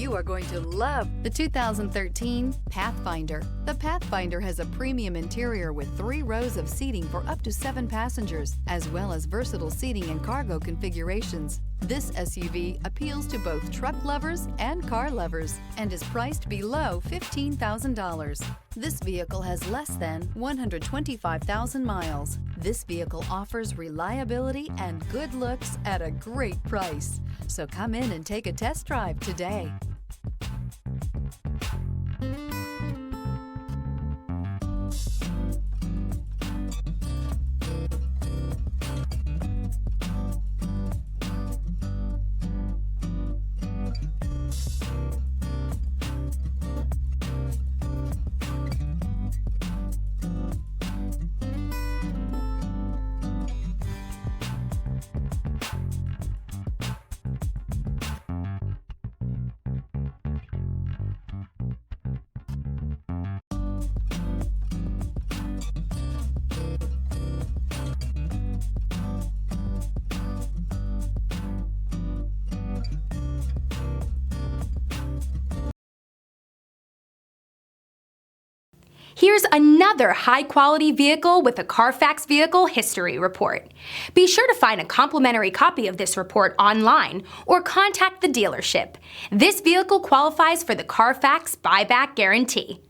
You are going to love the 2013 Pathfinder. The Pathfinder has a premium interior with 3 rows of seating for up to 7 passengers, as well as versatile seating and cargo configurations. This SUV appeals to both truck lovers and car lovers and is priced below $15,000. This vehicle has less than 125,000 miles. This vehicle offers reliability and good looks at a great price. So come in and take a test drive today. Here's another high-quality vehicle with a Carfax Vehicle History Report. Be sure to find a complimentary copy of this report online or contact the dealership. This vehicle qualifies for the Carfax Buyback Guarantee.